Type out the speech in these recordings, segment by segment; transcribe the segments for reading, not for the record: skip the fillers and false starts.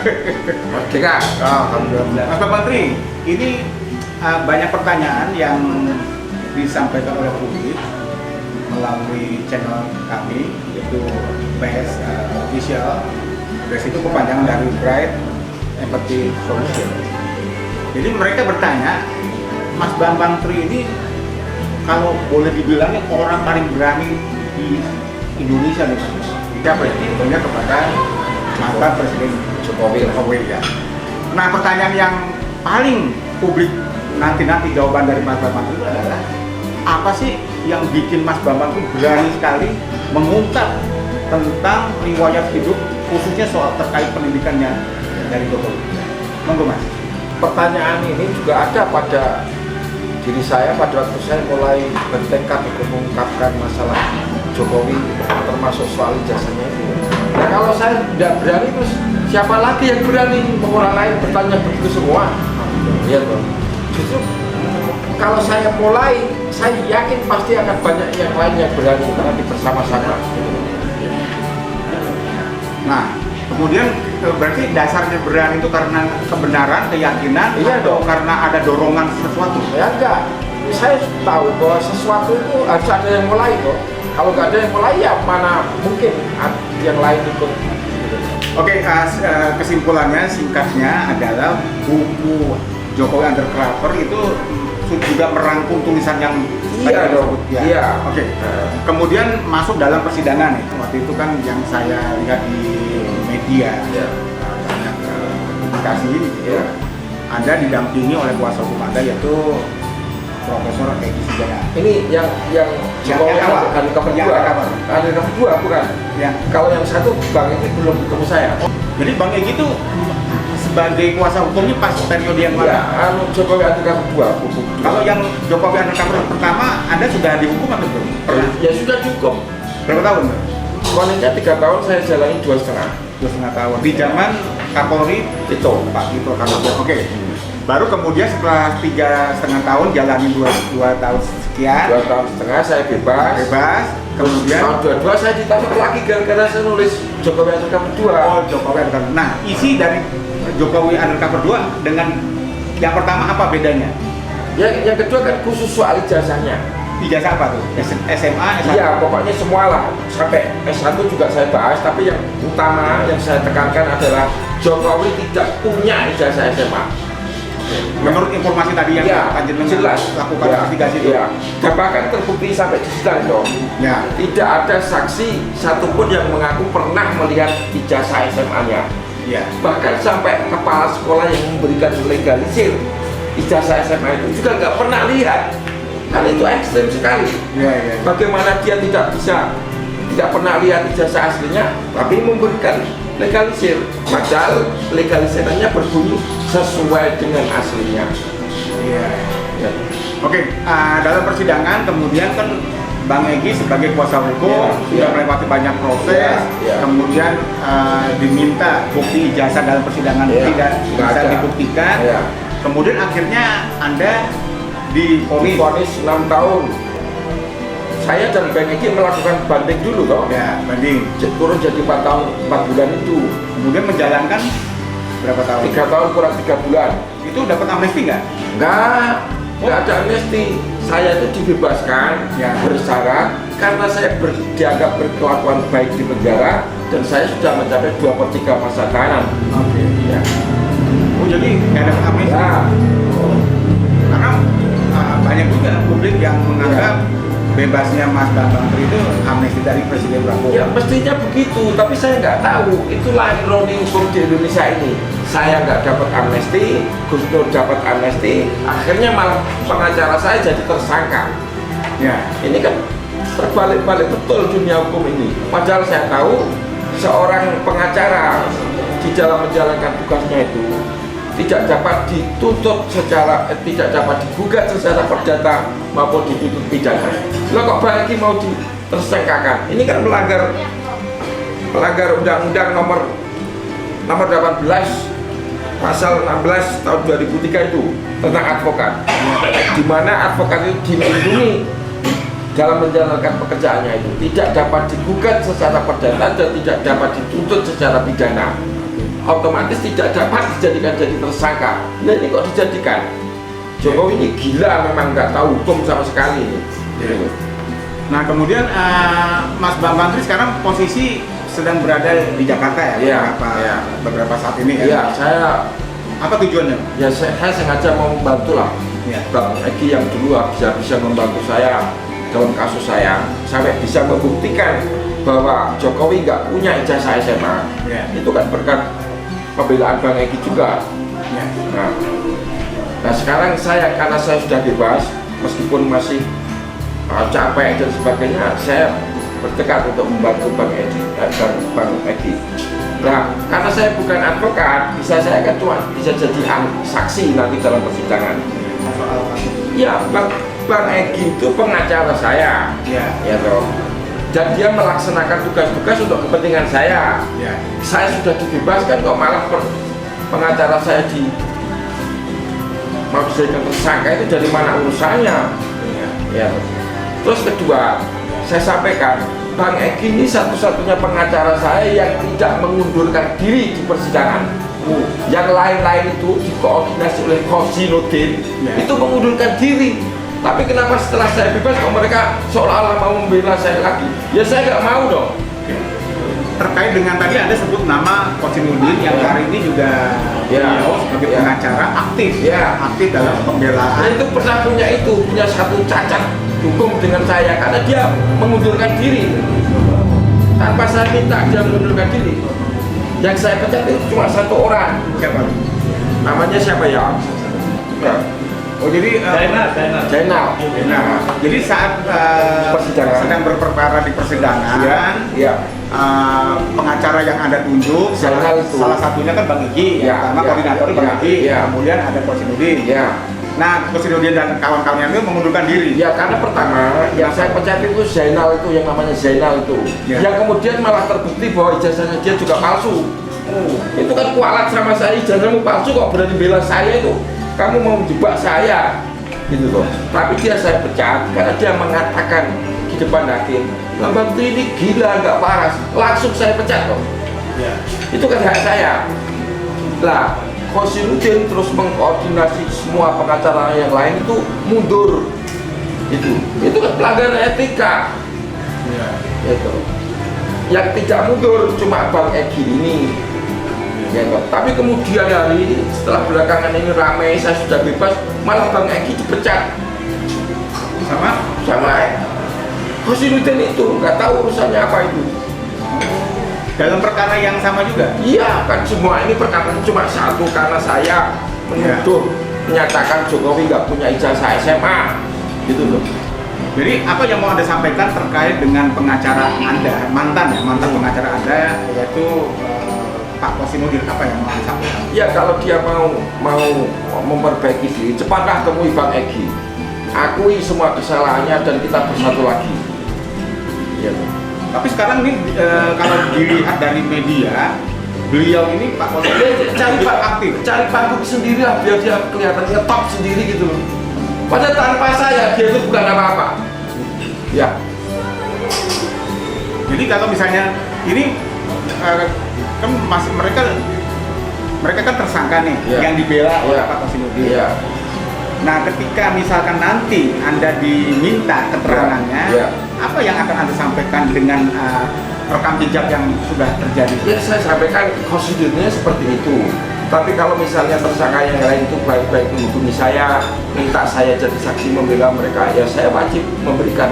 Merdeka. Alhamdulillah. Mas Bambang Tri, ini banyak pertanyaan yang disampaikan oleh publik melalui channel kami, yaitu BES Official. BES itu kepanjangan dari Bright Empathy Solution. Jadi mereka bertanya, Mas Bambang Tri ini kalau boleh dibilangnya orang paling berani di Indonesia nih, siapa ya? Tentunya kepada mantan Presiden Jokowi ya. Nah, pertanyaan yang paling publik nanti jawaban dari Mas Bambang itu adalah apa sih yang bikin Mas Bambang itu berani sekali mengungkap tentang riwayat hidup, khususnya soal terkait pendidikannya dari Jokowi? Monggo Mas. Pertanyaan ini juga ada pada diri saya pada waktu saya mulai bertekad untuk mengungkapkan masalah Jokowi, termasuk soal ijazahnya itu. Nah, kalau saya tidak berani, terus siapa lagi yang berani? Orang lain bertanya begitu semua. Iya toh. Justru kalau saya mulai, saya yakin pasti akan banyak yang lain yang berani nanti bersama-sama. Nah, kemudian berarti dasarnya berani itu karena kebenaran, keyakinan, iya atau dong, karena ada dorongan sesuatu? Ya enggak. Saya tahu bahwa sesuatu itu harus ada yang mulai kok. Kalau nggak ada yang mulai, ya mana mungkin yang lain ikut. Oke, kesimpulannya singkatnya adalah buku Jokowi Undercover itu juga merangkum tulisan yang Iya dong. ya. Iya. Oke. Kemudian masuk dalam persidangan nih. Waktu itu kan yang saya lihat di media, Iya. banyak publikasi ini, Iya. Anda didampingi oleh kuasa hukum Anda yaitu Profesor Egy Sujana. Ini yang Jokowi hari kedua bukan? Ya. Kalau yang satu Bang ini belum ketemu saya. Jadi Bang Egy itu sebagai kuasa hukumnya pas periode yang Ya, mana? Jokowi hari kedua. Kalau yang Jokowi Undercover pertama, Anda sudah dihukum atau belum? Pernah? Ya sudah cukup. Berapa tahun? Konennya 3 tahun, saya jalani 2,5. 2,5 tahun. Di zaman Kapolri Itu. Pak Tito Karnavian. Oke. Baru kemudian setelah 3,5 tahun jalani 2 tahun sekian. 2,5 tahun saya bebas. Kemudian Tahun 22 saya ditangkap lagi gara-gara saya nulis Jokowi Undercover 2. Oh, Jokowi Undercover. Nah, isi dari Jokowi Undercover 2 dengan yang pertama apa bedanya? Yang kedua kan khusus soal ijazahnya. Ijazah apa tuh? SMA, S1? Iya, pokoknya semua lah. Sampai S1 juga saya bahas, tapi yang utama yang saya tekankan adalah Jokowi tidak punya ijazah SMA. Menurut informasi tadi yang Panjenengan jelas lakukan ya, investigasi itu. ya. Dan bahkan terbukti sampai digital dong. Ya. Tidak ada saksi satupun yang mengaku pernah melihat ijazah SMA-nya. Ya. Bahkan sampai kepala sekolah yang memberikan legalisir ijazah SMA itu juga nggak pernah lihat. Kan itu ekstrim sekali. Ya. Bagaimana dia tidak pernah lihat ijazah aslinya, tapi memberikan legalisir, padahal legalisirnya berbunyi sesuai dengan aslinya. Iya. Ya. Oke, dalam persidangan kemudian kan Bang Egy sebagai kuasa hukum sudah melewati banyak proses, kemudian diminta bukti ijazah dalam persidangan tidak bisa dibuktikan, kemudian akhirnya Anda divonis 6 tahun. Saya dan Bang Egy melakukan banding dulu toh. Ya, banding. Turun jadi 4 tahun 4 bulan itu. Kemudian menjalankan berapa tahun? 3 tahun kurang 3 bulan. Itu dapat amnesti nggak? Nggak ada amnesti. Saya itu dibebaskan bersyarat karena saya dianggap berkelakuan baik di penjara dan saya sudah mencapai 2/3 masa tahanan. Oke. Ya. Oh, jadi nggak dapat amnesti? Ya. Karena banyak juga publik yang menganggap bebasnya Mas Bambang Tri itu amnesti dari Presiden Prabowo. Ya mestinya begitu, tapi saya nggak tahu. Itulah ironi hukum di Indonesia ini. Saya nggak dapat amnesti, Gus Nur dapat amnesti, akhirnya malah pengacara saya jadi tersangka. Ya. Ini kan terbalik-balik betul dunia hukum ini. Padahal saya tahu seorang pengacara di dalam menjalankan tugasnya itu tidak dapat dituntut tidak dapat digugat secara perdata maupun dituntut pidana. Lo kok lagi mau ditersangkakan? Ini kan melanggar undang-undang nomor 18 pasal 16 tahun 2003 itu tentang advokat, di mana advokat itu dilindungi dalam menjalankan pekerjaannya itu tidak dapat digugat secara perdata dan tidak dapat dituntut secara pidana. otomatis tidak dapat dijadikan jadi tersangka. Nah ini kok dijadikan? Jokowi ini gila, memang nggak tahu hukum sama sekali. Gitu. Nah kemudian Mas Bambang Tri sekarang posisi sedang berada di Jakarta ya, beberapa saat ini ya. Iya, saya. Apa tujuannya? Ya saya sengaja mau membantu lah. Bang Egy yang dulu bisa membantu saya dalam kasus saya sampai bisa membuktikan bahwa Jokowi nggak punya ijazah SMA. Itu kan berkat pembelaan Bang Egy juga. Nah sekarang karena saya sudah bebas, meskipun masih capek dan sebagainya, saya bertekad untuk membantu Bang Egy. Nah, karena saya bukan advokat, saya kan cuma bisa jadi saksi nanti dalam persidangan. Ya, Bang Egy itu pengacara saya, ya toh. Dan dia melaksanakan tugas-tugas untuk kepentingan saya. Saya sudah dibebaskan kok malah pengacara saya mau dijadikan tersangka, itu dari mana urusannya? Ya. Terus kedua, saya sampaikan, Bang Egy ini satu-satunya pengacara saya yang tidak mengundurkan diri di persidangan. Yang lain-lain itu dikoordinasi oleh Khosinuddin, itu mengundurkan diri. Tapi kenapa setelah saya bebas kok mereka seolah-olah mau membela saya lagi? Ya saya nggak mau dong. Terkait dengan tadi Anda sebut nama Khosinuddin yang hari ini juga sebagai pengacara aktif dalam pembelaan. Nah, itu pernah punya satu cacat hukum dengan saya karena dia mengundurkan diri tanpa saya minta. Dia mengundurkan diri. Yang saya pecat itu cuma satu orang. Siapa? Namanya siapa ya? Oh jadi Zainal. Jadi saat sedang berperkara di persidangan, pengacara yang Anda tunjuk salah satunya kan Bang Egy, karena koordinator Bang Egy. Kemudian ada Khosinuddin. Nah, Khosinuddin dan kawan-kawannya itu mengundurkan diri. Ya, karena pertama yang saya pecat itu Zainal itu, yang namanya Zainal itu. Yang kemudian malah terbukti bahwa ijazahnya dia juga palsu. Itu kan kualat sama saya, ijazahmu palsu kok berani bela saya itu. Kamu mau menjebak saya, gitu loh. Tapi saya pecat karena dia mengatakan di depan hakim, Bambang Tri ini gila, nggak waras. Langsung saya pecat kok. Itu kan hak saya. Lah, Khosinuddin terus mengkoordinasi semua pengacara yang lain itu mundur. Itu kan pelanggaran etika. Gitu. Yang tidak mundur cuma Bang Egy ini. Tapi kemudian hari setelah belakangan ini ramai, saya sudah bebas, malah Bang Egy dipecat sama Khosinuddin itu, nggak tahu urusannya apa itu. Dalam perkara yang sama juga? Iya, kan semua ini perkara cuma satu, karena saya menyatakan Jokowi nggak punya ijazah SMA, gitu loh. Jadi apa yang mau Anda sampaikan terkait dengan pengacara Anda, mantan pengacara Anda, yaitu Pak Khosinuddin, apa yang mau disampaikan? Ya kalau dia mau memperbaiki diri, cepatlah temui Bang Egy, akui semua kesalahannya dan kita bersatu lagi. Ya. Tapi sekarang ini kalau dilihat dari media, beliau ini Pak Khosinuddin cari panggung sendiri lah biar dia kelihatan ngetop sendiri gitu loh. Padahal tanpa saya dia itu bukan apa-apa. Ya. Jadi kalau misalnya ini kan masih mereka kan tersangka nih yang dibela oleh Pak Khosinuddin. Nah, ketika misalkan nanti Anda diminta keterangannya, apa yang akan Anda sampaikan dengan rekam jejak yang sudah terjadi? Ya, saya sampaikan Khosinuddinnya seperti itu. Tapi kalau misalnya tersangka yang lain itu baik-baik menghubungi saya, minta saya jadi saksi membela mereka, ya saya wajib memberikan.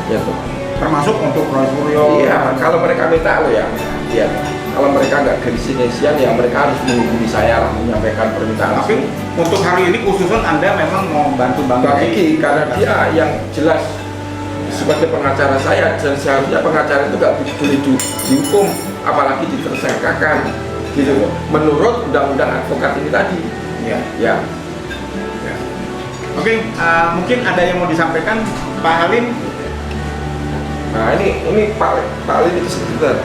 Ya, termasuk untuk Roy Suryo. Iya, kalau mereka minta kalau mereka nggak gengsi-gengsian, ya mereka harus menghubungi saya lah, menyampaikan permintaan. Tapi untuk hari ini khususan Anda memang mau bantu Bang Egy karena dia yang jelas sebagai pengacara saya, dan seharusnya pengacara itu nggak boleh dihukum, apalagi ditersangkakan, gitu loh. Menurut undang-undang advokat ini tadi. Oke, mungkin ada yang mau disampaikan, Pak Halim? Nah ini Pak Halim itu sebentar.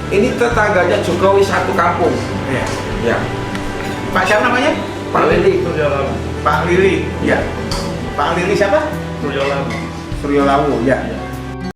Ini tetangganya Jokowi satu kampung. Pak siapa namanya? Pak Lili. Pak Lili. Pak Lili siapa? Suryo Lawu. Suryo Lawu, ya.